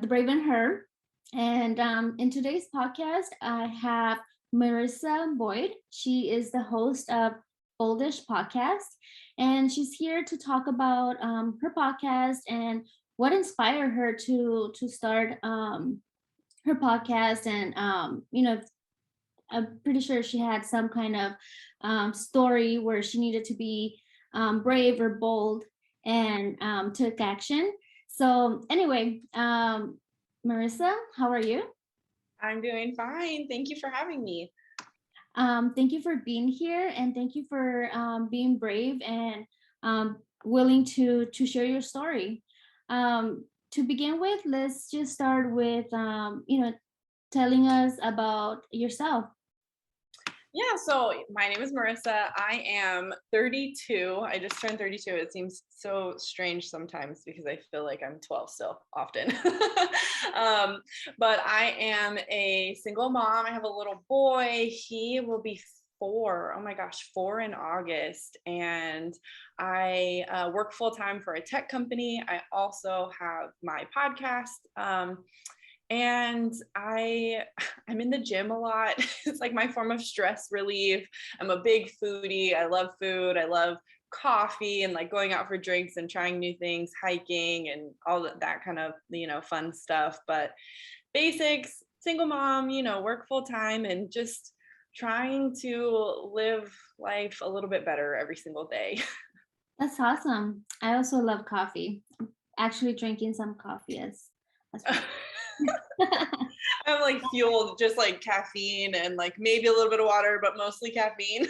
The Brave and Her. And in today's podcast, I have Marissa Boyd. She is the host of Boldish podcast, and she's here to talk about her podcast and what inspired her to start her podcast. And I'm pretty sure she had some kind of story where she needed to be brave or bold and took action. So anyway, Marissa, how are you? I'm doing fine. Thank you for having me. Thank you for being here, and thank you for being brave and willing to share your story. To begin with, let's just start with telling us about yourself. Yeah, so my name is Marissa. I am 32. I just turned 32. It seems so strange sometimes because I feel like I'm 12 still often. But I am a single mom. I have a little boy. He will be 4. Oh my gosh, 4 in August. And I work full time for a tech company. I also have my podcast. And I'm in the gym a lot. It's like my form of stress relief. I'm a big foodie. I love food. I love coffee and like going out for drinks and trying new things, hiking and all that kind of, fun stuff. But basics, single mom, work full time and just trying to live life a little bit better every single day. That's awesome. I also love coffee. I'm actually drinking some coffee as I'm like fueled just like caffeine and like maybe a little bit of water, but mostly caffeine.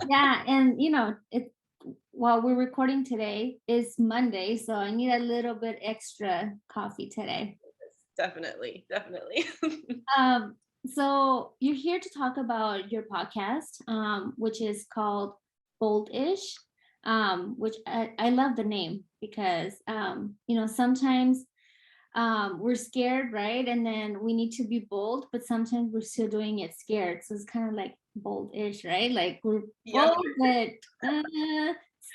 Yeah, and it while we're recording today is Monday, so I need a little bit extra coffee today. Definitely. Um, so you're here to talk about your podcast, which is called Boldish, which I love the name because sometimes we're scared, right? And then we need to be bold, but sometimes we're still doing it scared. So it's kind of like boldish, right? Like we're Yep. bold, but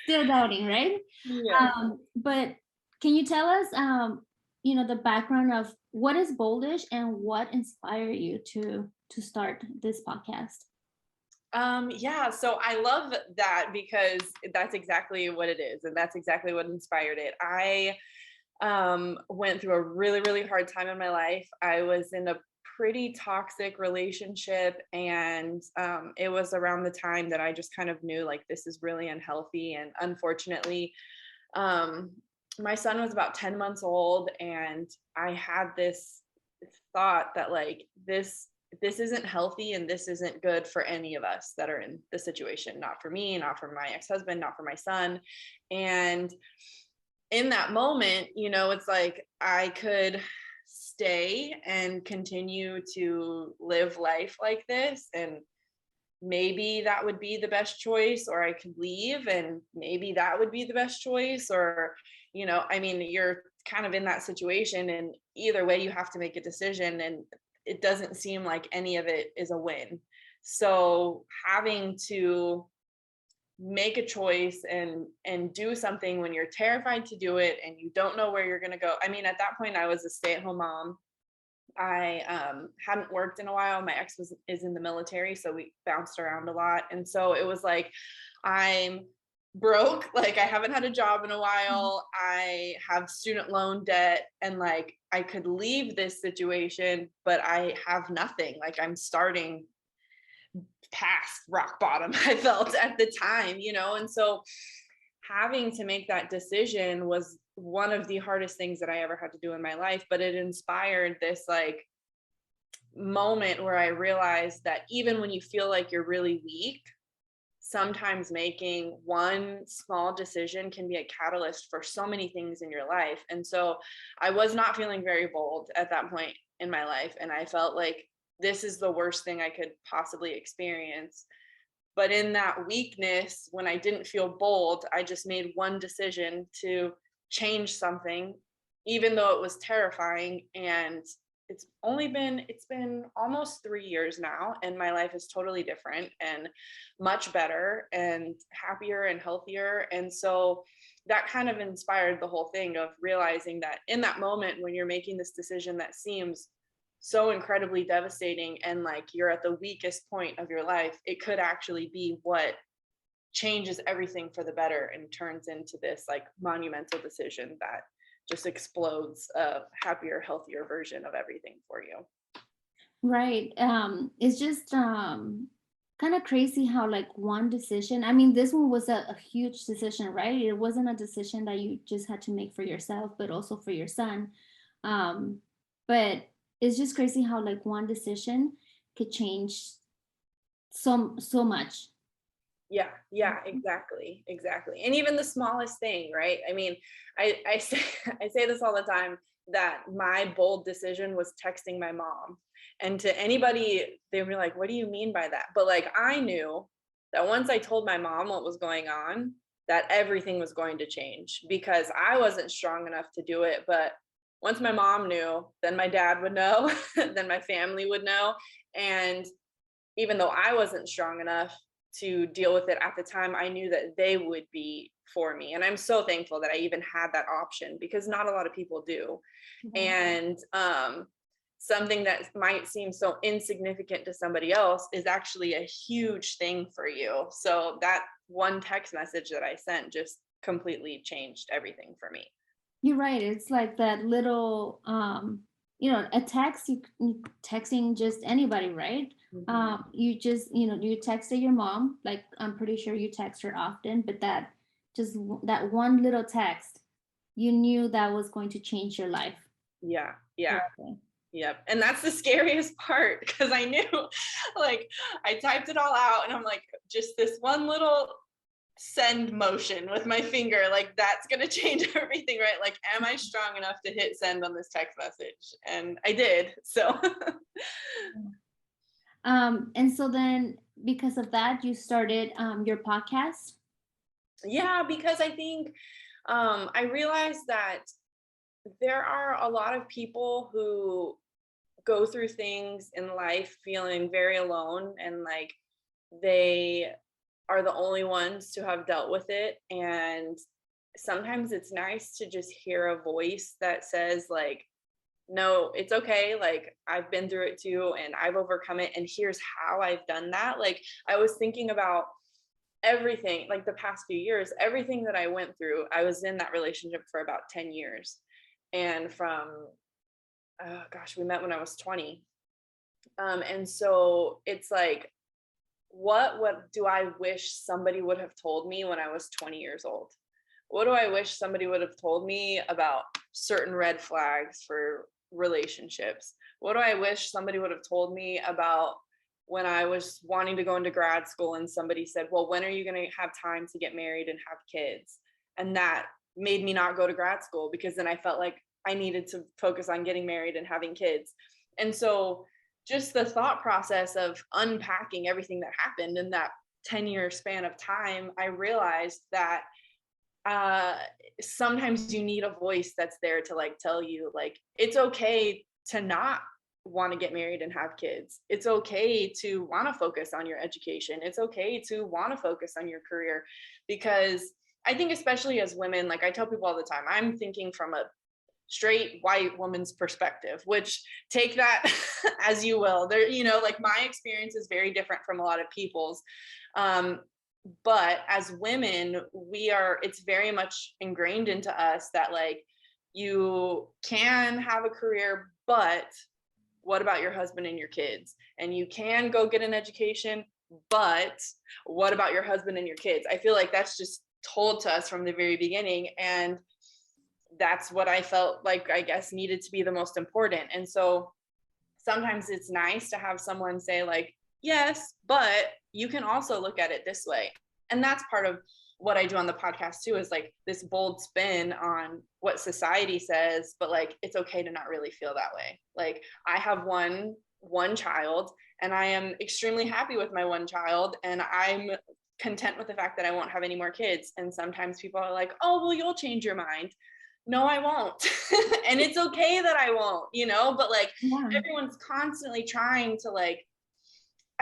still doubting, right? Yeah. But can you tell us, the background of what is boldish and what inspired you to start this podcast? Yeah, so I love that because that's exactly what it is, and that's exactly what inspired it. I went through a really, really hard time in my life. I was in a pretty toxic relationship, and it was around the time that I just kind of knew like this is really unhealthy. And unfortunately, my son was about 10 months old, and I had this thought that like this isn't healthy and this isn't good for any of us that are in the situation, not for me, not for my ex-husband, not for my son. And in that moment, it's like I could stay and continue to live life like this, and maybe that would be the best choice, or I could leave and maybe that would be the best choice, or I mean, you're kind of in that situation, and either way you have to make a decision, and it doesn't seem like any of it is a win. So having to make a choice and do something when you're terrified to do it and you don't know where you're going to go. I mean, at that point I was a stay-at-home mom. I hadn't worked in a while. My ex is in the military, so we bounced around a lot, and so it was like I'm broke, like I haven't had a job in a while. I have student loan debt, and like I could leave this situation, but I have nothing. Like I'm starting past rock bottom, I felt at the time, and so having to make that decision was one of the hardest things that I ever had to do in my life. But it inspired this like moment where I realized that even when you feel like you're really weak, sometimes making one small decision can be a catalyst for so many things in your life. And so I was not feeling very bold at that point in my life, and I felt like this is the worst thing I could possibly experience. But in that weakness, when I didn't feel bold, I just made one decision to change something, even though it was terrifying. And it's been almost 3 years now, and my life is totally different and much better and happier and healthier. And so that kind of inspired the whole thing of realizing that in that moment when you're making this decision that seems so incredibly devastating and like you're at the weakest point of your life, it could actually be what changes everything for the better and turns into this like monumental decision that just explodes a happier, healthier version of everything for you. Right. It's just kind of crazy how like one decision, I mean, this one was a huge decision, right? It wasn't a decision that you just had to make for yourself, but also for your son. Um, but it's just crazy how like one decision could change so much. Yeah, exactly. And even the smallest thing, right? I mean, I say I say this all the time that my bold decision was texting my mom. And to anybody, they were like, what do you mean by that? But like I knew that once I told my mom what was going on, that everything was going to change because I wasn't strong enough to do it. But once my mom knew, then my dad would know, then my family would know. And even though I wasn't strong enough to deal with it at the time, I knew that they would be for me. And I'm so thankful that I even had that option because not a lot of people do. Right. And something that might seem so insignificant to somebody else is actually a huge thing for you. So that one text message that I sent just completely changed everything for me. You're right. It's like that little, a text, texting just anybody, right? Mhm. You just, you texted your mom, like I'm pretty sure you text her often, but that one little text, you knew that was going to change your life Yeah. forever. Yep. And that's the scariest part because I knew like I typed it all out and I'm like, just this one little send motion with my finger, like that's going to change everything, right? Like, am I strong enough to hit send on this text message? And I did. So, And so then because of that, you started your podcast. yeah, because I think I realized that there are a lot of people who go through things in life feeling very alone and like they are the only ones to have dealt with it. And sometimes it's nice to just hear a voice that says, like, no, it's okay. Like, I've been through it too, and I've overcome it. And here's how I've done that. Like, I was thinking about everything, like the past few years, everything that I went through. I was in that relationship for about 10 years. And from, oh gosh, we met when I was 20. And so it's like, what do I wish somebody would have told me when I was 20 years old? What do I wish somebody would have told me about certain red flags for relationships? What do I wish somebody would have told me about when I was wanting to go into grad school and somebody said, well, when are you going to have time to get married and have kids? And that made me not go to grad school because then I felt like I needed to focus on getting married and having kids. And so just the thought process of unpacking everything that happened in that 10-year span of time, I realized that uh sometimes you need a voice that's there to like tell you like it's okay to not want to get married and have kids. It's okay to want to focus on your education. It's okay to want to focus on your career because I think especially as women, like I tell people all the time, I'm thinking from a straight white woman's perspective, which take that as you will. There, like my experience is very different from a lot of people's. But as women, it's very much ingrained into us that like you can have a career, but what about your husband and your kids? And you can go get an education, but what about your husband and your kids? I feel like that's just told to us from the very beginning. And that's what I felt like, I guess, needed to be the most important. And so sometimes it's nice to have someone say, like, yes, but you can also look at it this way. And that's part of what I do on the podcast too, is like this bold spin on what society says, but like it's okay to not really feel that way. Like I have one child and I am extremely happy with my one child and I'm content with the fact that I won't have any more kids. And sometimes people are like, oh, well, you'll change your mind. No, I won't. And it's okay that I won't, but like Yeah. everyone's constantly trying to like,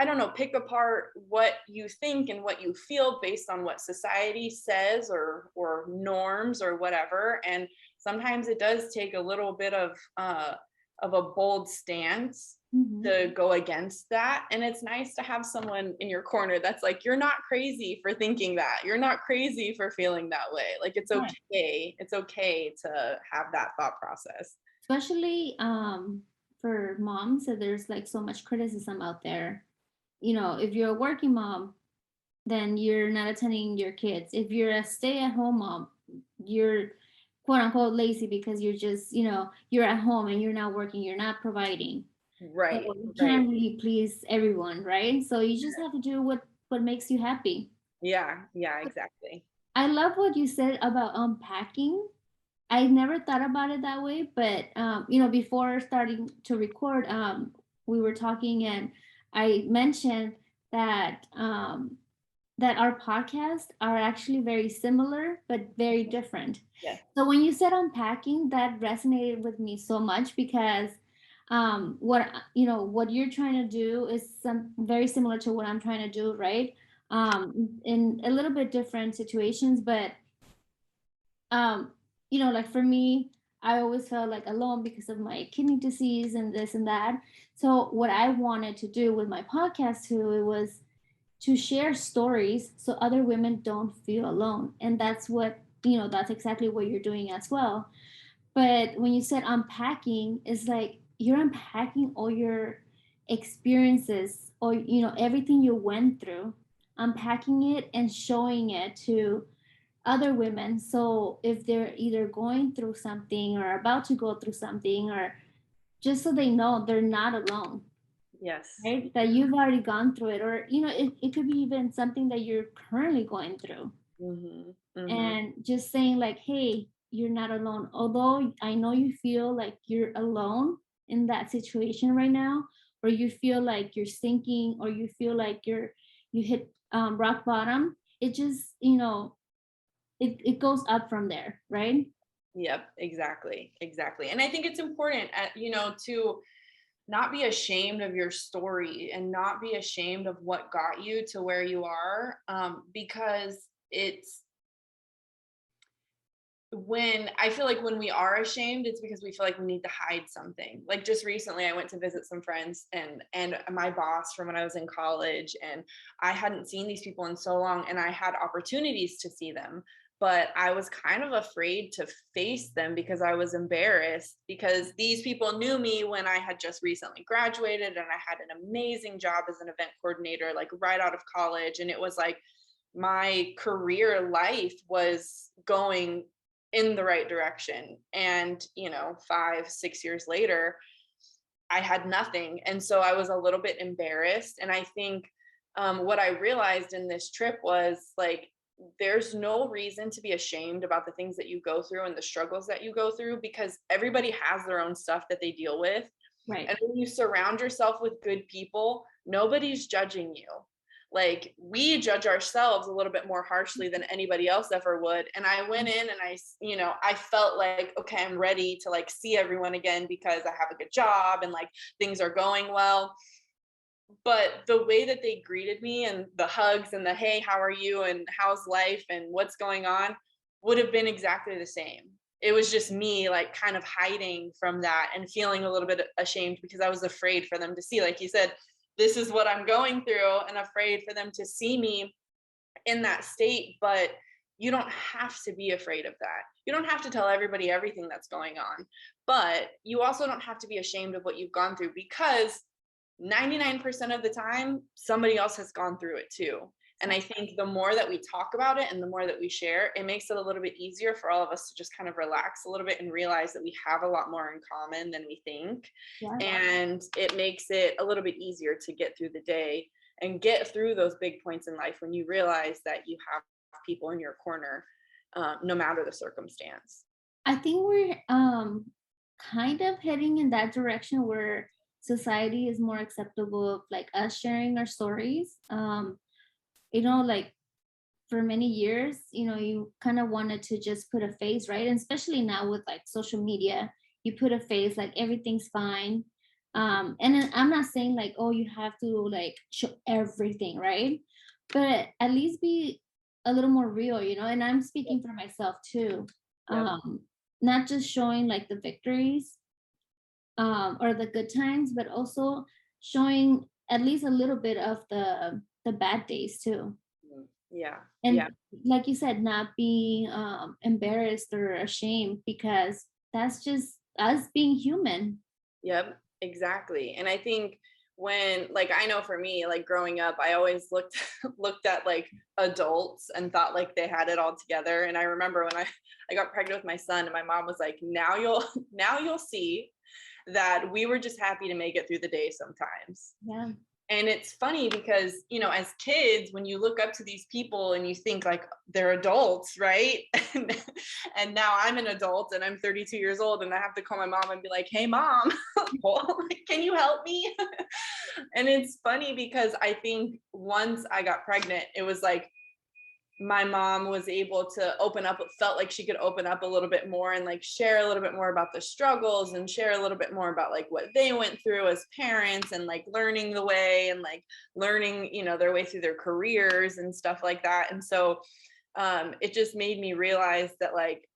I don't know, pick apart what you think and what you feel based on what society says or norms or whatever. And sometimes it does take a little bit of a bold stance Mhm. to go against that. And it's nice to have someone in your corner that's like, you're not crazy for thinking that. You're not crazy for feeling that way. Like it's Right. okay. It's okay to have that thought process. Especially for moms, so there's like so much criticism out there. You know, if you're a working mom, then you're not attending your kids. If you're a stay-at-home mom, you're quote unquote lazy because you're just, you're at home and you're not working, you're not providing. So Right. you Right. can't really please everyone, right? So you just have to do what makes you happy. Yeah. Yeah, exactly. I love what you said about unpacking. I never thought about it that way, but before starting to record, we were talking and I mentioned that that our podcasts are actually very similar but very different. Yes. So when you said unpacking, that resonated with me so much because what you're trying to do is some very similar to what I'm trying to do, right? In a little bit different situations, but um like for me, I always felt like alone because of my kidney disease and this and that. So what I wanted to do with my podcast too, it was to share stories so other women don't feel alone, and that's exactly what you're doing as well. But when you said unpacking, it's like you're unpacking all your experiences or everything you went through, unpacking it and showing it to other women. So if they're either going through something or about to go through something, or just so they know they're not alone, Yes. right? That you've already gone through it, or it could be even something that you're currently going through. Mhm. Mhm. And just saying like, hey, you're not alone. Although I know you feel like you're alone in that situation right now, or you feel like you're sinking, or you feel like you hit rock bottom. It just it goes up from there, right? Yep, exactly. Exactly. And I think it's important to not be ashamed of your story and not be ashamed of what got you to where you are, because it's when I feel like when we are ashamed, it's because we feel like we need to hide something. Like just recently I went to visit some friends and my boss from when I was in college, and I hadn't seen these people in so long and I had opportunities to see them, but I was kind of afraid to face them because I was embarrassed because these people knew me when I had just recently graduated and I had an amazing job as an event coordinator like right out of college, and it was like my career life was going in the right direction. And 5 6 years later I had nothing, and so I was a little bit embarrassed. And I think what I realized in this trip was like there's no reason to be ashamed about the things that you go through and the struggles that you go through, because everybody has their own stuff that they deal with. Right. And when you surround yourself with good people, nobody's judging you. Like we judge ourselves a little bit more harshly than anybody else ever would. And I went in and I felt like, okay, I'm ready to like see everyone again because I have a good job and like things are going well. But the way that they greeted me and the hugs and the, hey, how are you? And how's life? And what's going on would have been exactly the same. It was just me like kind of hiding from that and feeling a little bit ashamed because I was afraid for them to see, like you said, this is what I'm going through, and afraid for them to see me in that state. But you don't have to be afraid of that. You don't have to tell everybody everything that's going on, but you also don't have to be ashamed of what you've gone through, because 99% of the time, somebody else has gone through it too. And I think the more that we talk about it and the more that we share, it makes it a little bit easier for all of us to just kind of relax a little bit and realize that we have a lot more in common than we think. Yeah. And it makes it a little bit easier to get through the day and get through those big points in life when you realize that you have people in your corner, no matter the circumstance. I think we're kind of heading in that direction where society is more acceptable of like us sharing our stories. Like for many years, you kind of wanted to just put a face, right? And especially now with like social media, you put a face like everything's fine. And then I'm not saying like, oh, you have to like show everything, right? But at least be a little more real, you know. And I'm speaking for myself too. Yep. Not just showing like the victories, or the good times, but also showing at least a little bit of the bad days too. Yeah. Yeah. And like you said, not being embarrassed or ashamed, because that's just us being human. Yep, exactly. And I think when, like, I know for me, like growing up, I always looked looked at like adults and thought like they had it all together. And I remember when I got pregnant with my son, and my mom was like, "Now you'll now you'll see that we were just happy to make it through the day sometimes." Yeah. And it's funny because, as kids, when you look up to these people and you think like they're adults, right? And now I'm an adult and I'm 32 years old, and I have to call my mom and be like, "Hey mom, can you help me?" And it's funny because I think once I got pregnant, it was like my mom was able to open up, felt like she could open up a little bit more and like share a little bit more about the struggles and share a little bit more about like what they went through as parents, and like learning the way, and like learning, their way through their careers and stuff like that. And so it just made me realize that like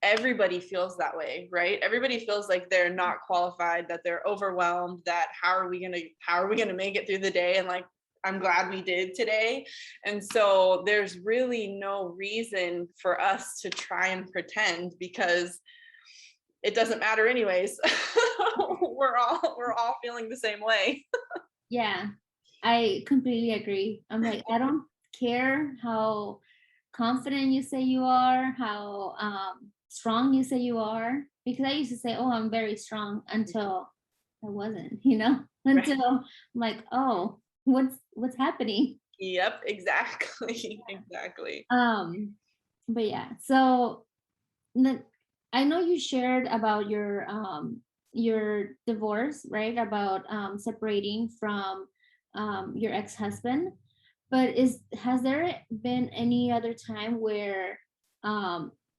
everybody feels that way, right? Everybody feels like they're not qualified, that they're overwhelmed, that how are we going to make it through the day, and like I'm glad we did today. And so there's really no reason for us to try and pretend, because it doesn't matter anyways. we're all feeling the same way. Yeah, I completely agree. I'm like, I don't care how confident you say you are, how strong you say you are, because I used to say, oh, I'm very strong, until I wasn't, you know, Right. until I'm like, oh, what's happening? Yep, exactly. Exactly. But yeah, so the, I know you shared about your divorce, right? About separating from your ex-husband. But is has there been any other time where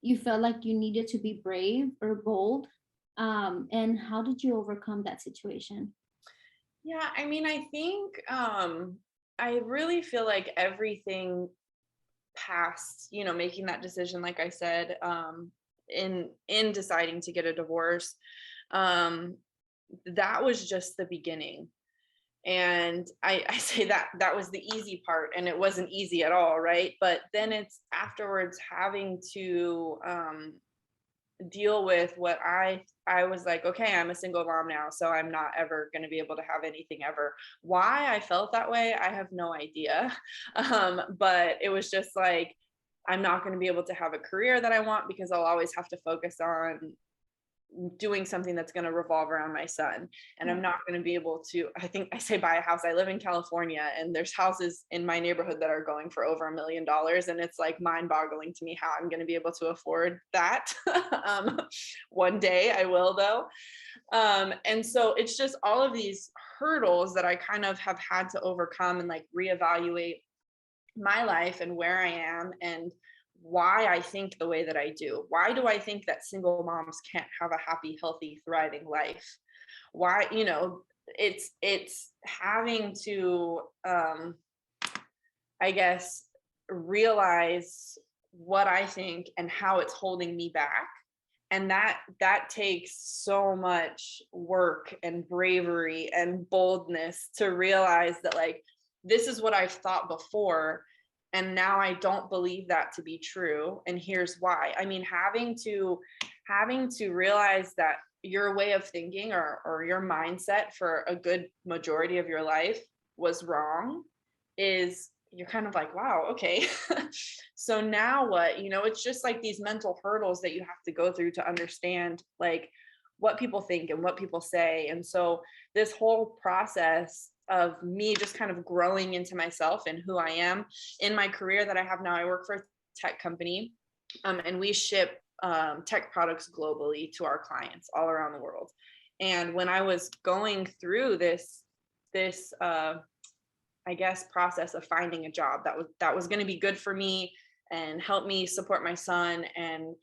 you felt like you needed to be brave or bold? And how did you overcome that situation? Yeah, I mean, I think I really feel like everything past, making that decision, like I said, in deciding to get a divorce, um, that was just the beginning. And I say that was the easy part, and it wasn't easy at all, right? But then it's afterwards having to deal with what I was like, okay, I'm a single mom now, so I'm not ever going to be able to have anything ever. Why I felt that way, I have no idea. But it was just like, I'm not going to be able to have a career that I want, because I'll always have to focus on doing something that's going to revolve around my son. And I'm not going to be able to, I think I say buy a house. I live in California, and there's houses in my neighborhood that are going for over $1 million. And it's like mind boggling to me how I'm going to be able to afford that. One day I will, though. And so it's just all of these hurdles that I kind of have had to overcome, and like reevaluate my life and where I am, and why I think the way that I do. Why do I think that single moms can't have a happy, healthy, thriving life? Why, it's having to I guess realize what I think and how it's holding me back. And that takes so much work and bravery and boldness to realize that like this is what I've thought before, and now I don't believe that to be true, and here's why. I mean, having to realize that your way of thinking, or your mindset for a good majority of your life was wrong, is you're kind of like, wow, okay. So now what? It's just like these mental hurdles that you have to go through to understand like what people think and what people say. And so this whole process of me just kind of growing into myself and who I am in my career that I have now, I work for a tech company, and we ship tech products globally to our clients all around the world. And when I was going through this I guess process of finding a job that was going to be good for me and help me support my son, and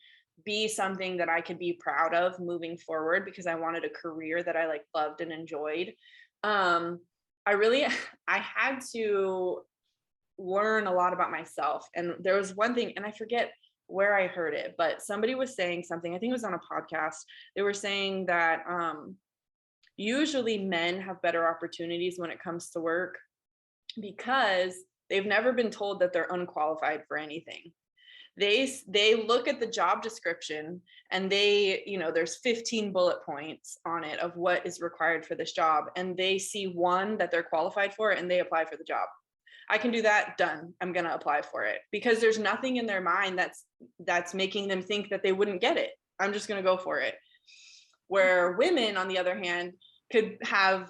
be something that I could be proud of moving forward, because I wanted a career that I like loved and enjoyed. Um, I really I had to learn a lot about myself. And there was one thing, and I forget where I heard it, but somebody was saying something, I think it was on a podcast. They were saying that usually men have better opportunities when it comes to work because they've never been told that they're unqualified for anything. They look at the job description, and there's 15 bullet points on it of what is required for this job, and they see one that they're qualified for and they apply for the job. I can do that, done, I'm going to apply for it, because there's nothing in their mind that's making them think that they wouldn't get it. I'm just going to go for it. Where women, on the other hand, could have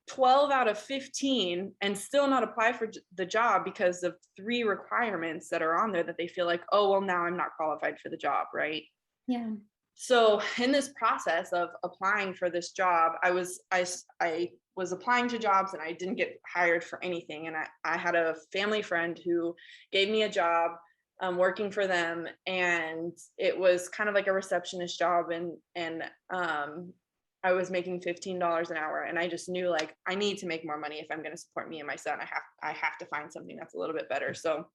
12 out of 15 and still not apply for the job because of 3 requirements that are on there that they feel like, oh, well, now I'm not qualified for the job, right? Yeah. So in this process of applying for this job, I was applying to jobs and I didn't get hired for anything. And I had a family friend who gave me a job working for them, and it was kind of like a receptionist job, and I was making $15 an hour, and I just knew, like, I need to make more money if I'm going to support me and my son. I have to find something that's a little bit better. So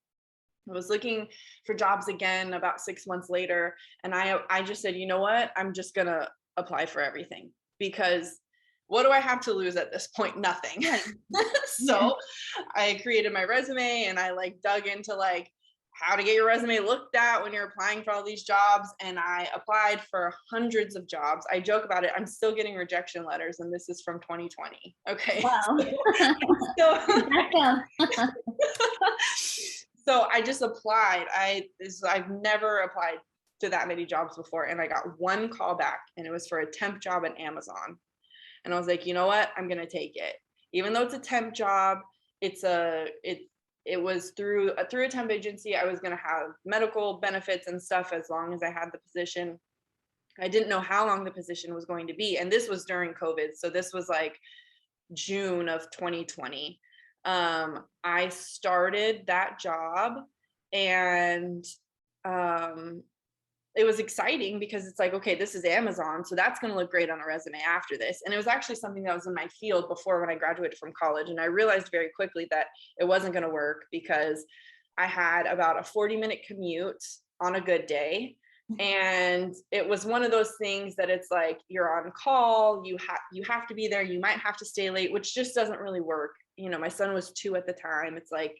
I was looking for jobs again about 6 months later, and I just said, you know what, I'm just going to apply for everything, because what do I have to lose at this point? Nothing. Right. So I created my resume, and I like dug into like how to get your resume looked at when you're applying for all these jobs. And I applied for hundreds of jobs. I joke about it, I'm still getting rejection letters, and this is from 2020. Okay. Wow. So, so I just applied. I've never applied to that many jobs before, and I got one call back, and it was for a temp job at Amazon. And I was like, you know what, I'm gonna take it, even though it's a temp job. It was through a temp agency. I was going to have medical benefits and stuff as long as I had the position. I didn't know how long the position was going to be. And this was during COVID. So this was like June of 2020. I started that job, and it was exciting because it's like, okay, this is Amazon, so that's going to look great on a resume after this. And it was actually something that was in my field before when I graduated from college. And I realized very quickly that it wasn't going to work because I had about a 40-minute commute on a good day. And it was one of those things that it's like, you're on call, you have to be there, you might have to stay late, which just doesn't really work. My son was 2 at the time. It's like,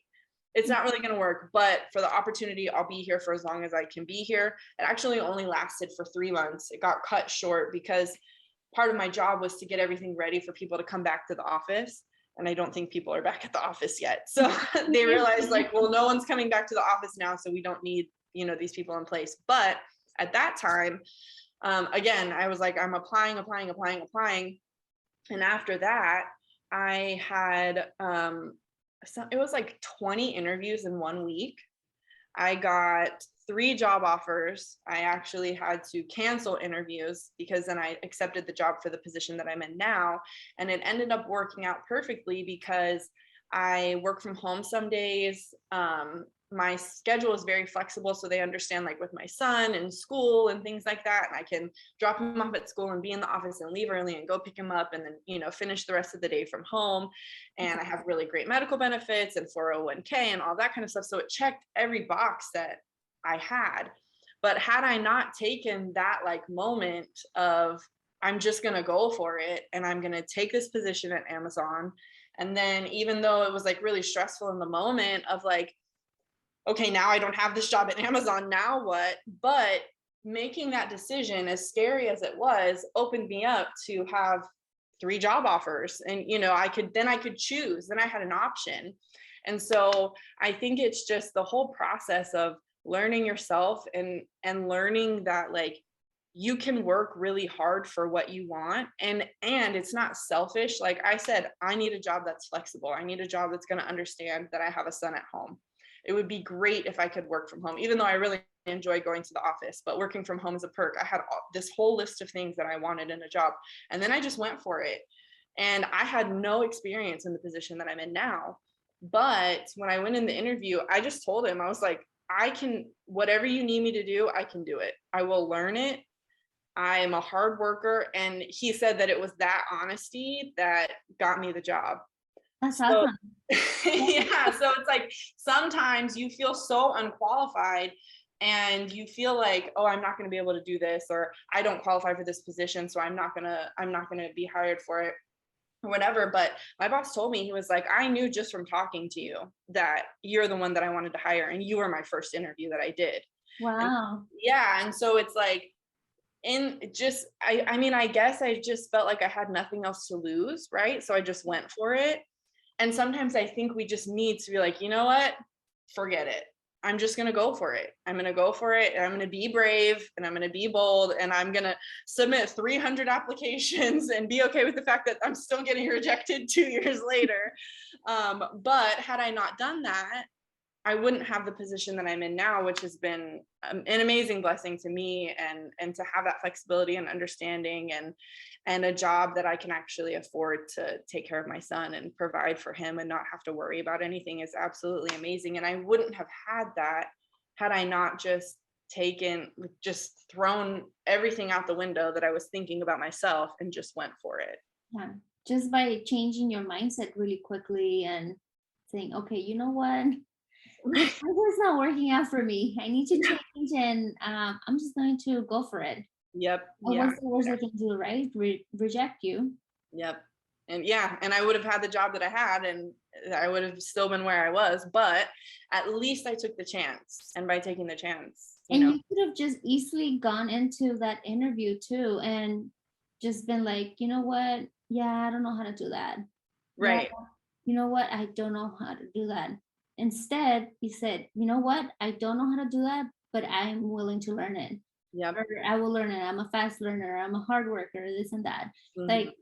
it's not really going to work, but for the opportunity, I'll be here for as long as I can be here. It actually only lasted for 3 months. It got cut short because part of my job was to get everything ready for people to come back to the office. And I don't think people are back at the office yet. So they realized, like, well, no one's coming back to the office now, so we don't need, these people in place. But at that time, again, I was like, I'm applying. And after that, I had, it was like 20 interviews in 1 week. I got 3 job offers. I actually had to cancel interviews because then I accepted the job for the position that I'm in now. And it ended up working out perfectly because I work from home some days. My schedule is very flexible, so they understand, like with my son and school and things like that, and I can drop him off at school and be in the office and leave early and go pick him up and then finish the rest of the day from home. And I have really great medical benefits and 401k and all that kind of stuff, so it checked every box that I had. But had I not taken that like moment of, I'm just going to go for it and I'm going to take this position at Amazon, and then even though it was like really stressful in the moment of like, okay, now I don't have this job at Amazon, now what? But making that decision, as scary as it was, opened me up to have 3 job offers. And, I could choose, then I had an option. And so I think it's just the whole process of learning yourself and learning that like you can work really hard for what you want. And it's not selfish. Like I said, I need a job that's flexible. I need a job that's going to understand that I have a son at home. It would be great if I could work from home, even though I really enjoy going to the office, but working from home is a perk. I had this whole list of things that I wanted in a job, and then I just went for it. And I had no experience in the position that I'm in now. But when I went in the interview, I just told him, I was like, I can, whatever you need me to do, I can do it. I will learn it. I am a hard worker. And he said that it was that honesty that got me the job. That's So awesome. Yeah. yeah, so it's like sometimes you feel so unqualified and you feel like, oh, I'm not going to be able to do this, or I don't qualify for this position, so I'm not going to be hired for it or whatever. But my boss told me, he was like, I knew just from talking to you that you're the one that I wanted to hire, and you were my first interview that I did. And Wow. yeah, and so it's like, in just I mean, I guess I just felt like I had nothing else to lose, right? So I just went for it. And sometimes I think we just need to be like, you know what? Forget it. I'm just going to go for it. I'm going to go for it. And I'm going to be brave and I'm going to be bold and I'm going to submit 300 applications and be okay with the fact that I'm still getting rejected 2 years later. But had I not done that, I wouldn't have the position that I'm in now, which has been an amazing blessing to me, and to have that flexibility and understanding, and a job that I can actually afford to take care of my son and provide for him and not have to worry about anything is absolutely amazing. And I wouldn't have had that had I not just thrown everything out the window that I was thinking about myself and just went for it. Yeah. Just by changing your mindset really quickly and saying, okay, you know what? This is not working out for me. I need to change, and I'm just going to go for it. Yep. Yeah. What's the worst they can do, right? Reject you. Yep. And yeah, and I would have had the job that I had and I would have still been where I was, but at least I took the chance. And by taking the chance, And you could have just easily gone into that interview too and just been like, you know what? Yeah, I don't know how to do that. Yeah, right. you know what? I don't know how to do that. Instead, he said, you know what? I don't know how to do that, but I'm willing to learn it. Yep. Or I will learn it. I'm a fast learner. I'm a hard worker, this and that. Mhm. Like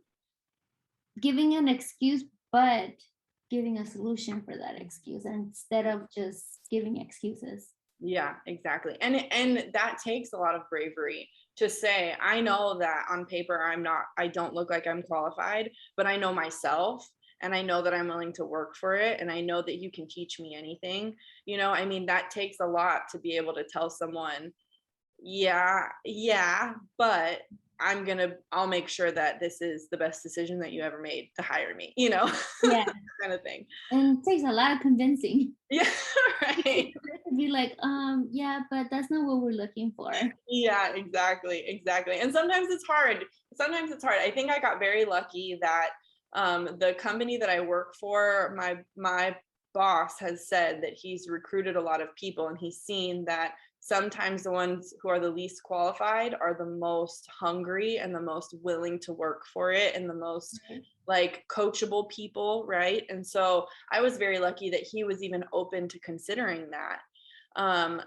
giving an excuse, but giving a solution for that excuse instead of just giving excuses. Yeah, exactly. And that takes a lot of bravery to say, I know that on paper I don't look like I'm qualified, but I know myself and I know that I'm willing to work for it and I know that you can teach me anything. I mean, that takes a lot to be able to tell someone, yeah, but I'll make sure that this is the best decision that you ever made to hire me, Yeah. kind of thing. And it takes a lot of convincing. Yeah, right. To be like, yeah, but that's not what we're looking for. Yeah, exactly. And sometimes it's hard. I think I got very lucky that the company that I work for, my boss has said that he's recruited a lot of people and he's seen that sometimes the ones who are the least qualified are the most hungry and the most willing to work for it and the most Right. like coachable people, right? And so I was very lucky that he was even open to considering that,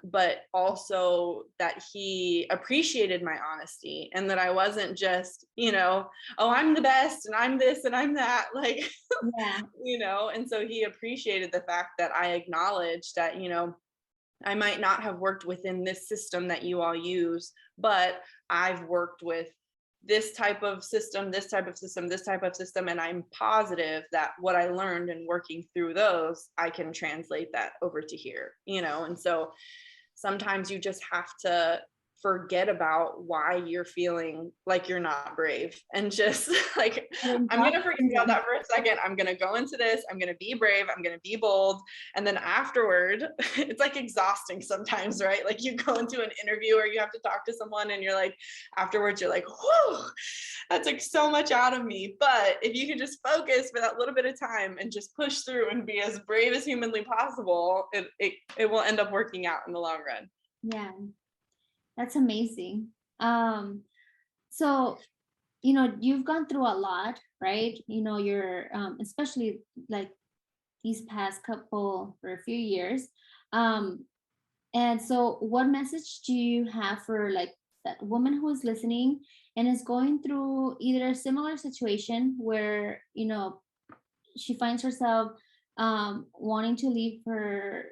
but also that he appreciated my honesty and that I wasn't just, oh, I'm the best and I'm this and I'm that, like, Yeah. and so he appreciated the fact that I acknowledged that, I might not have worked within this system that you all use, but I've worked with this type of system, this type of system, this type of system. And I'm positive that what I learned in working through those, I can translate that over to here, and so sometimes you just have to forget about why you're feeling like you're not brave and just like, I'm going to forget about that for a second. I'm going to go into this. I'm going to be brave. I'm going to be bold. And then afterward, it's like exhausting sometimes, right? Like you go into an interview or you have to talk to someone and you're like, afterwards, you're like, whoa, that took so much out of me. But if you can just focus for that little bit of time and just push through and be as brave as humanly possible, it will end up working out in the long run. Yeah. That's amazing. So, you've gone through a lot, right? You're especially like these past couple or a few years. And so what message do you have for like that woman who is listening and is going through either a similar situation where, she finds herself wanting to leave her,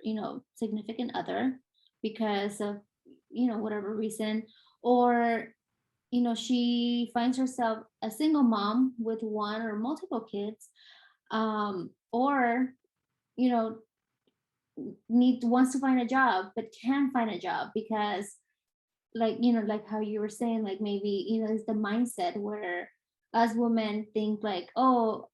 significant other because of, whatever reason, or, she finds herself a single mom with one or multiple kids, or, you know, wants to find a job but can't find a job because, like, like how you were saying, like maybe, it's the mindset where us women think like, oh,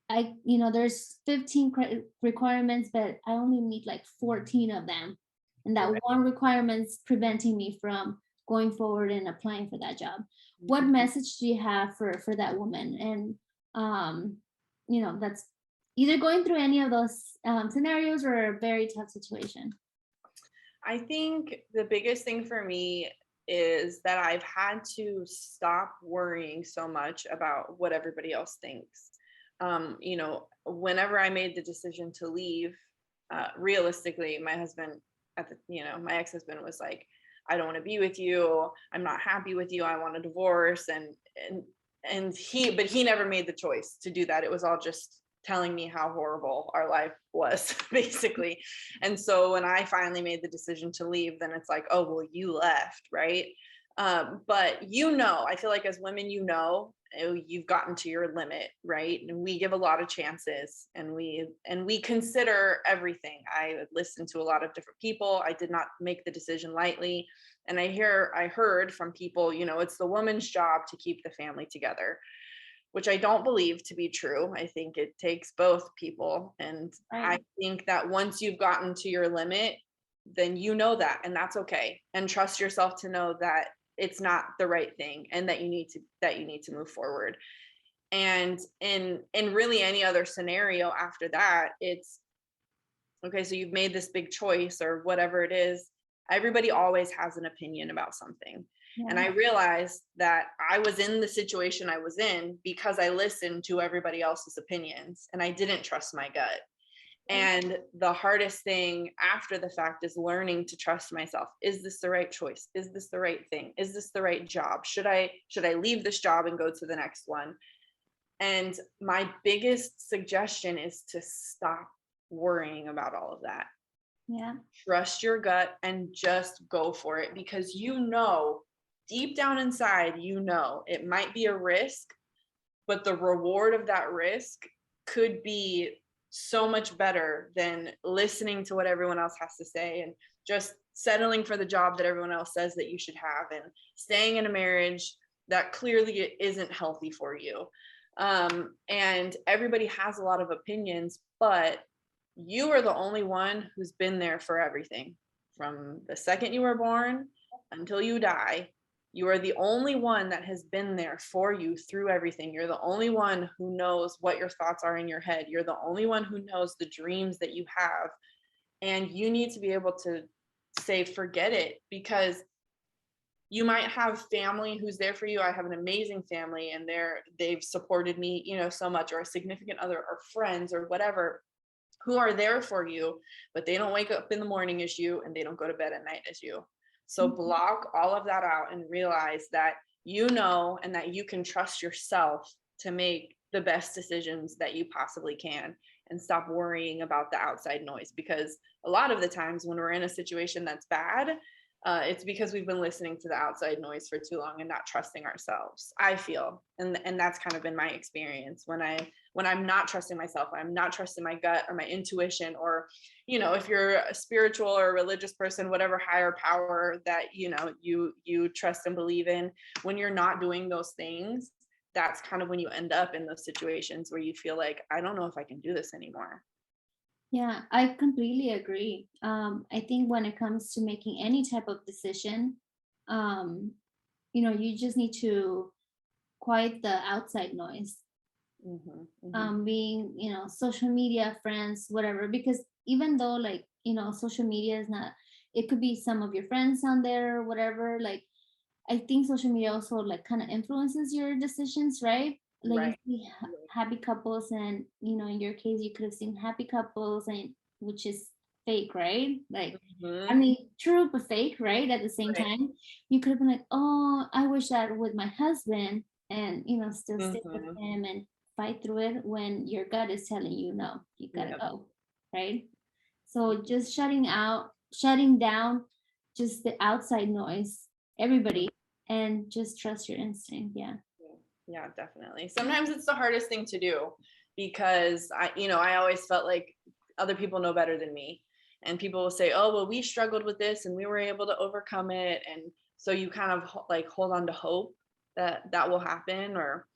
there's 15 requirements, but I only meet like 14 of them. And that Right. one requirement's preventing me from going forward and applying for that job. What Mhm. message do you have for that woman? And, that's either going through any of those scenarios or a very tough situation. I think the biggest thing for me is that I've had to stop worrying so much about what everybody else thinks. Whenever I made the decision to leave, realistically, my husband my ex-husband was like, I don't want to be with you. I'm not happy with you. I want a divorce. But he never made the choice to do that. It was all just telling me how horrible our life was, basically. And so when I finally made the decision to leave, then it's like, oh, well, you left, right? But I feel like as women, you've gotten to your limit, right? And we give a lot of chances, and we consider everything. I listened to a lot of different people. I did not make the decision lightly. And I heard from people, it's the woman's job to keep the family together, which I don't believe to be true. I think it takes both people. And Right. I think that once you've gotten to your limit, then that, and that's okay. And trust yourself to know that it's not the right thing, and that you need to move forward. And in really any other scenario after that, it's okay, so you've made this big choice or whatever it is. Everybody always has an opinion about something. And Yeah. I realized that I was in the situation I was in because I listened to everybody else's opinions and I didn't trust my gut. And the hardest thing after the fact is learning to trust myself. Is this the right choice? Is this the right thing? Is this the right job? Should I leave this job and go to the next one? And my biggest suggestion is to stop worrying about all of that. Yeah. Trust your gut and just go for it, because deep down inside, it might be a risk, but the reward of that risk could be so much better than listening to what everyone else has to say and just settling for the job that everyone else says that you should have, and staying in a marriage that clearly isn't healthy for you. And everybody has a lot of opinions, but you are the only one who's been there for everything from the second you were born until you die. You are the only one that has been there for you through everything. You're the only one who knows what your thoughts are in your head. You're the only one who knows the dreams that you have. And you need to be able to say, forget it, because you might have family who's there for you. I have an amazing family, and they've supported me, so much, or a significant other or friends or whatever, who are there for you, but they don't wake up in the morning as you, and they don't go to bed at night as you. So Mhm. block all of that out and realize that and that you can trust yourself to make the best decisions that you possibly can, and stop worrying about the outside noise, because a lot of the times when we're in a situation that's bad, it's because we've been listening to the outside noise for too long and not trusting ourselves, I feel. And that's kind of been my experience when I'm not trusting myself, I'm not trusting my gut or my intuition, or, if you're a spiritual or a religious person, whatever higher power that, you trust and believe in, when you're not doing those things, that's kind of when you end up in those situations where you feel like, I don't know if I can do this anymore. Yeah, I completely agree. I think when it comes to making any type of decision, um, you just need to quiet the outside noise. Hmm. Hmm. Being, social media, friends, whatever, because even though, like, social media is not, it could be some of your friends on there or whatever, like, I think social media also like kind of influences your decisions, right? Like you Right. see happy couples, and in your case, you could have seen happy couples, and which is fake, right? Like, I Hmm. mean, true but fake, right? At the same Right. time, you could have been like, oh, I wish that with my husband, and still stick with Hmm. him and fight through it when your gut is telling you no, you gotta Yep. go, right? So just shutting down just the outside noise, everybody, and just trust your instinct. Yeah. Yeah, definitely. Sometimes it's the hardest thing to do, because I always felt like other people know better than me. and people will say, oh, well, we struggled with this and we were able to overcome it. And so you kind of like hold on to hope that that will happen, or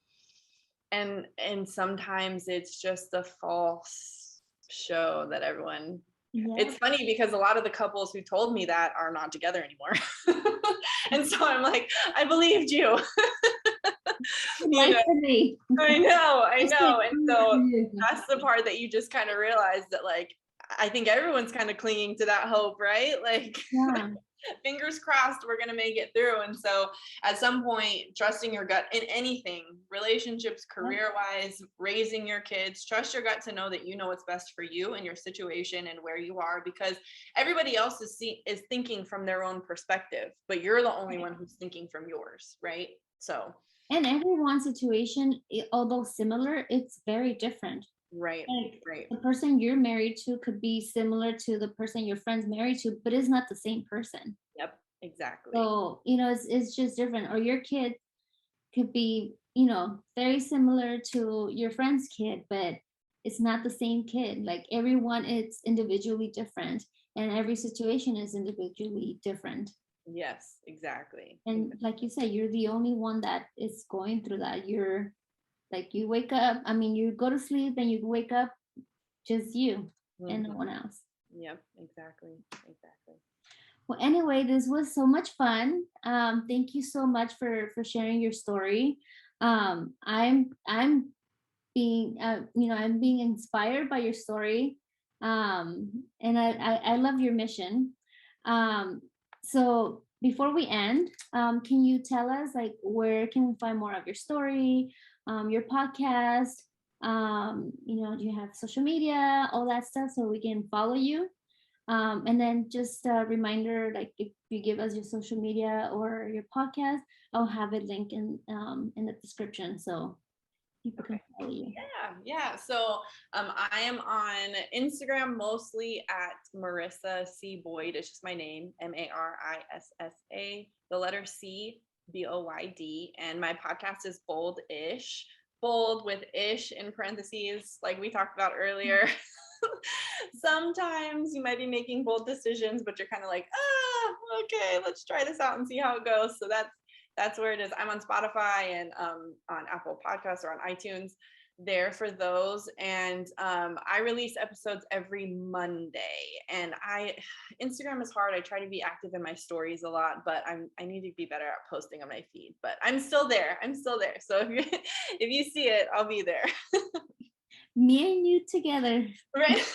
and sometimes it's just a false show that everyone. Yeah. It's funny because a lot of the couples who told me that are not together anymore. And so I'm like, I believed you. You know, Me. I know. It's And so like, that's the part that you just kind of realize that, like, I think everyone's kind of clinging to that hope, right? Like, yeah. fingers crossed we're going to make it through. And so at some point, trusting your gut in anything, relationships, career wise, raising your kids, trust your gut to know that you know what's best for you and your situation and where you are, because everybody else is thinking from their own perspective, but you're the only one who's thinking from yours, right? So And everyone's situation, although similar, it's very different. right, Like right. the person you're married to could be similar to the person your friend's married to, but it's not the same person. Yep, exactly. So, it's just different. Or your kid could be, very similar to your friend's kid, but it's not the same kid. Like everyone is individually different, and every situation is individually different. Yes, exactly. And like you said, you're the only one that is going through that. You're like, you wake up, you go to sleep and you wake up, just you and no Mhm. one else. Yep, exactly. Well, anyway, this was so much fun. Thank you so much for sharing your story. I'm being I'm being inspired by your story, and I love your mission. So before we end, can you tell us, like, where can we find more of your story, your podcast? Do you have social media, all that stuff, so we can follow you? And then just a reminder, like, if you give us your social media or your podcast, I'll have it linked in the description so people can follow you. Yeah. So I am on Instagram mostly at Marissa C. Boyd. It's just my name, Marissa, the letter C, Boyd. And my podcast is Boldish, bold with ish in parentheses, like we talked about earlier. Sometimes you might be making bold decisions, but you're kind of like, okay, let's try this out and see how it goes. So that's where it is. I'm on Spotify and on Apple Podcasts or on iTunes there for those. And I release episodes every Monday. And Instagram is hard. I try to be active in my stories a lot, but I need to be better at posting on my feed. But I'm still there. So if you see it, I'll be there. Me and you together. Right.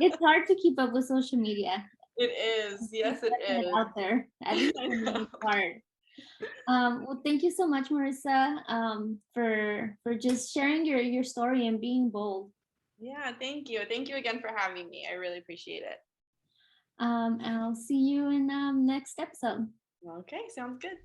It's hard to keep up with social media. It is. Yes, it is. Out there. At least it's hard. Well, thank you so much, Marissa, for just sharing your story and being bold. Yeah, thank you. Thank you again for having me. I really appreciate it. I'll see you in next episode. Okay, sounds good.